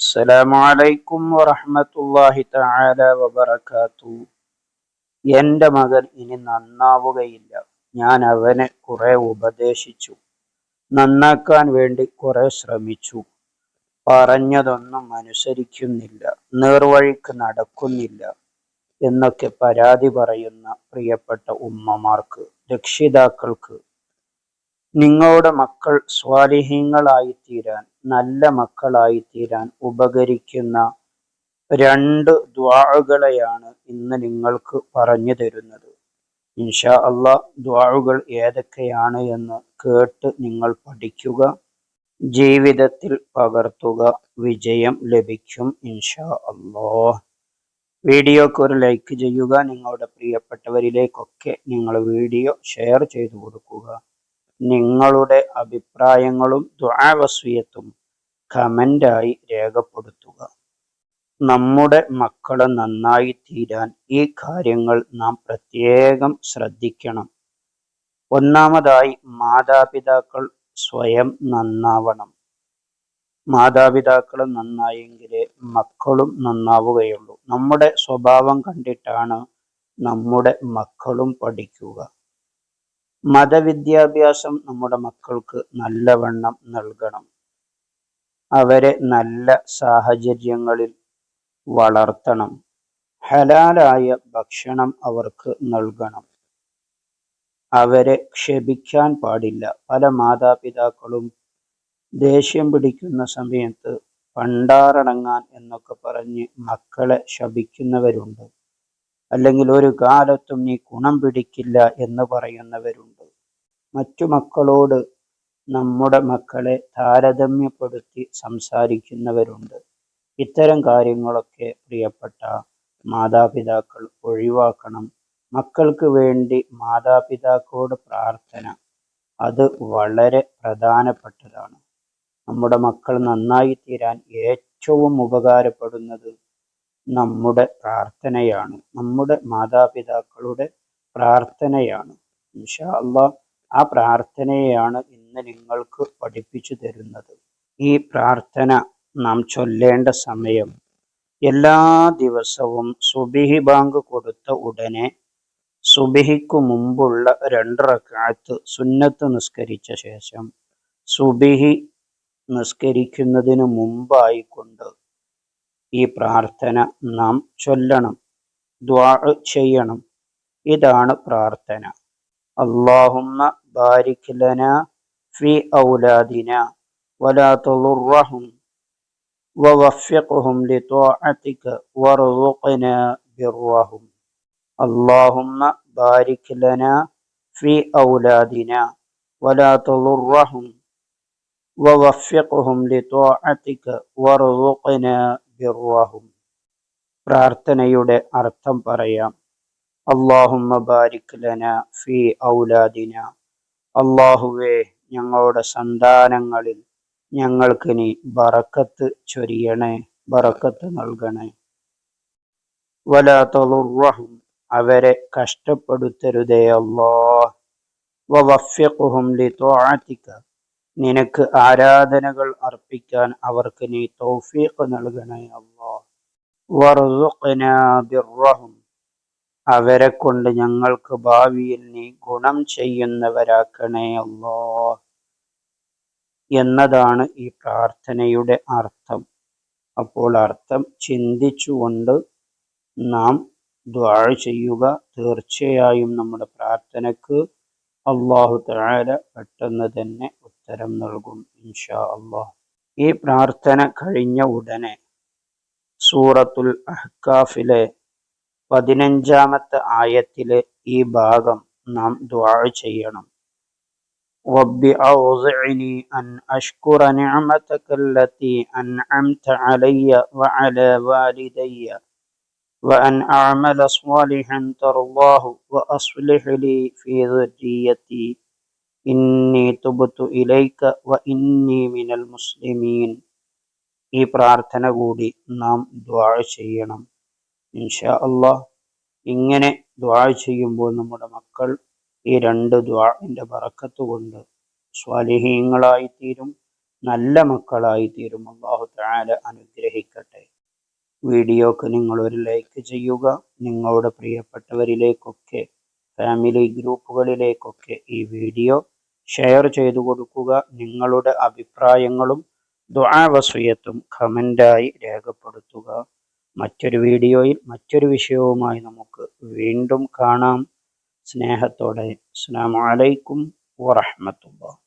അസ്സലാമു അലൈക്കും വറഹ്മത്തുള്ളാഹി തആല വബറകാതു. എൻ്റെ മകൻ ഇനി നന്നാവുകയില്ല. ഞാൻ അവനെ കുറെ ഉപദേശിച്ചു, നന്നാക്കാൻ വേണ്ടി കുറെ ശ്രമിച്ചു. പറഞ്ഞതൊന്നും അനുസരിക്കുന്നില്ല, നേർവഴിക്ക് നടക്കുന്നില്ല എന്നൊക്കെ പരാതി പറയുന്ന പ്രിയപ്പെട്ട ഉമ്മമാർക്ക്, രക്ഷിതാക്കൾക്ക്, നിങ്ങളുടെ മക്കൾ സ്വാലിഹീങ്ങളായിത്തീരാൻ, നല്ല മക്കളായിത്തീരാൻ ഉപകരിക്കുന്ന രണ്ട് ദുആകളെയാണ് ഇന്ന് നിങ്ങൾക്ക് പറഞ്ഞു തരുന്നത്. ഇൻഷാ അള്ളാഹ് ദുആകൾ ഏതൊക്കെയാണ് എന്ന് കേട്ട് നിങ്ങൾ പഠിക്കുക, ജീവിതത്തിൽ പകർത്തുക, വിജയം ലഭിക്കും ഇൻഷാ അള്ളാഹ്. വീഡിയോക്ക് ഒരു ലൈക്ക് ചെയ്യുക. നിങ്ങളുടെ പ്രിയപ്പെട്ടവരിലേക്കൊക്കെ നിങ്ങൾ വീഡിയോ ഷെയർ ചെയ്തു കൊടുക്കുക. നിങ്ങളുടെ അഭിപ്രായങ്ങളും ദുആ വസിയത്തും കമൻ്റായി രേഖപ്പെടുത്തുക. നമ്മുടെ മക്കൾ നന്നായി തീരാൻ ഈ കാര്യങ്ങൾ നാം പ്രത്യേകം ശ്രദ്ധിക്കണം. ഒന്നാമതായി, മാതാപിതാക്കൾ സ്വയം നന്നാവണം. മാതാപിതാക്കൾ നന്നായെങ്കിലേ മക്കളും നന്നാവുകയുള്ളൂ. നമ്മുടെ സ്വഭാവം കണ്ടിട്ടാണ് നമ്മുടെ മക്കളും പഠിക്കുക. മതവിദ്യാഭ്യാസം നമ്മുടെ മക്കൾക്ക് നല്ലവണ്ണം നൽകണം. അവരെ നല്ല സാഹചര്യങ്ങളിൽ വളർത്തണം. ഹലാലായ ഭക്ഷണം അവർക്ക് നൽകണം. അവരെ ക്ഷപിക്കാൻ പാടില്ല. പല മാതാപിതാക്കളും ദേഷ്യം പിടിക്കുന്ന സമയത്ത് പണ്ടാറടങ്ങാൻ എന്നൊക്കെ പറഞ്ഞ് മക്കളെ ശപിക്കുന്നവരുണ്ട്. അല്ലെങ്കിൽ ഒരു കാലത്തും നീ ഗുണം പിടിക്കില്ല എന്ന് പറയുന്നവരുണ്ട്. മറ്റു മക്കളോട് നമ്മുടെ മക്കളെ താരതമ്യപ്പെടുത്തി സംസാരിക്കുന്നവരുണ്ട്. ഇത്തരം കാര്യങ്ങളൊക്കെ പ്രിയപ്പെട്ട മാതാപിതാക്കൾ ഒഴിവാക്കണം. മക്കൾക്ക് വേണ്ടി മാതാപിതാക്കളോട് പ്രാർത്ഥന, അത് വളരെ പ്രധാനപ്പെട്ടതാണ്. നമ്മുടെ മക്കൾ നന്നായി തീരാൻ ഏറ്റവും ഉപകാരപ്പെടുന്നത് നമ്മുടെ പ്രാർത്ഥനയാണ്, നമ്മുടെ മാതാപിതാക്കളുടെ പ്രാർത്ഥനയാണ്. ഇൻഷാ അള്ളാഹ് ആ പ്രാർത്ഥനയെയാണ് ഇന്ന് നിങ്ങൾക്ക് പഠിപ്പിച്ചു തരുന്നത്. ഈ പ്രാർത്ഥന നാം ചൊല്ലേണ്ട സമയം എല്ലാ ദിവസവും സുബ്ഹി ബാങ്ക് കൊടുത്ത ഉടനെ സുബ്ഹിക്ക് മുമ്പുള്ള 2 റക്അത്ത് സുന്നത്ത് നിസ്കരിച്ച ശേഷം സുബ്ഹി നിസ്കരിക്കുന്നതിന് മുമ്പായിക്കൊണ്ട് ഈ പ്രാർത്ഥന നാം ചൊല്ലണം, ദുആ ചെയ്യണം. ഇതാണ് പ്രാർത്ഥന. അല്ലാഹുമ്മ ബാരിക് ലനാ ഫീ ഔലാദിനാ വലാ തളുർറഹും വവഫിഖ്ഹും ലിത്വാഅതിക വർസുഖ്നാ ബിർറഹും. അല്ലാഹുമ്മ ബാരിക് ലനാ ഫീ ഔലാദിനാ വലാ തളുർറഹും വവഫിഖ്ഹും ലിത്വാഅതിക വർസുഖ്നാ ബിർറഹും. പ്രാർത്ഥനയുടെ അർത്ഥം പറയാം. അല്ലാഹുമ്മ ബാരിക് ലനാ ഫീ ഔലാദിനാ, അല്ലാഹുവേ ഞങ്ങളുടെ സന്താനങ്ങളിൽ ഞങ്ങൾക്ക് നീ ബറക്കത്ത് ചൊരിയണേ, ബറക്കത്ത് നൽകണേ. വലാ തളുർറഹും, അവരെ കഷ്ടപ്പെടുത്തരുതേ അല്ലാഹ്. വവഫിഖ്ഹും ലിത്വാഅതിക, നിനക്ക് ആരാധനകൾ അർപ്പിക്കാൻ അവർക്ക് നീ തൗഫീഖ് നൽകണേ അല്ലാഹ്. വർസുഖ്നാ ബിർറഹും, അവരെ കൊണ്ട് ഞങ്ങൾക്ക് ഭാവിയിൽ നീ ഗുണം ചെയ്യുന്നവരാക്കണേ അല്ലാഹ് എന്നതാണ് ഈ പ്രാർത്ഥനയുടെ അർത്ഥം. അപ്പോൾ അർത്ഥം ചിന്തിച്ചുകൊണ്ട് നാം ദുആ ചെയ്യുക. തീർച്ചയായും നമ്മുടെ പ്രാർത്ഥനയ്ക്ക് അല്ലാഹു തആല പെട്ടെന്ന് തന്നെ ഉത്തരം നൽകും ഇൻഷാ അല്ലാഹ്. ഈ പ്രാർത്ഥന കഴിഞ്ഞ ഉടനെ സൂറത്തുൽ അഹ്കാഫിലെ 15-ാമത്തെ ആയത്തിലെ ഈ ഭാഗം നാം ദുആ ചെയ്യണം. റബ്ബി ഔസിഅനി അൻ അഷ്കുറ നിഅമതക അല്ലതി അൻഅംത അലയ്യ വഅലാ വാലിദയ്യ വഅൻ അഅമല സ്വാലിഹൻ തർളാഹു വഅസ്ലിഹ് ലി ഫീ ദുർരിയ്യതി ഇന്നി തുബ്തു ഇലൈക വഇന്നി മിനൽ മുസ്ലിമീൻ. ഈ പ്രാർത്ഥന കൂടി നാം ദുആ ചെയ്യണം ഇൻഷാ അല്ലാഹ്. ഇങ്ങനെ ദുആ ചെയ്യുമ്പോൾ നമ്മുടെ മക്കൾ ഈ 2 ദുആഇന്റെ ബറക്കത്ത് കൊണ്ട് സ്വാലിഹീങ്ങളായിത്തീരും. നല്ല മക്കളായി തീരും. അല്ലാഹു തആല അനുഗ്രഹിക്കട്ടെ. വീഡിയോക്ക് നിങ്ങൾ ഒരു ലൈക്ക് ചെയ്യുക. നിങ്ങളുടെ പ്രിയപ്പെട്ടവരിലേക്കൊക്കെ, ഫാമിലി ഗ്രൂപ്പുകളിലേക്കൊക്കെ ഈ വീഡിയോ ഷെയർ ചെയ്തു കൊടുക്കുക. നിങ്ങളുടെ അഭിപ്രായങ്ങളും ദുആ വസിയത്തും കമൻ്റായി രേഖപ്പെടുത്തുക. മറ്റൊരു വീഡിയോയിൽ മറ്റൊരു വിഷയവുമായി നമുക്ക് വീണ്ടും കാണാം. സ്നേഹത്തോടെ. അസ്സലാമു അലൈക്കും വറഹ്മത്തുള്ളാഹി.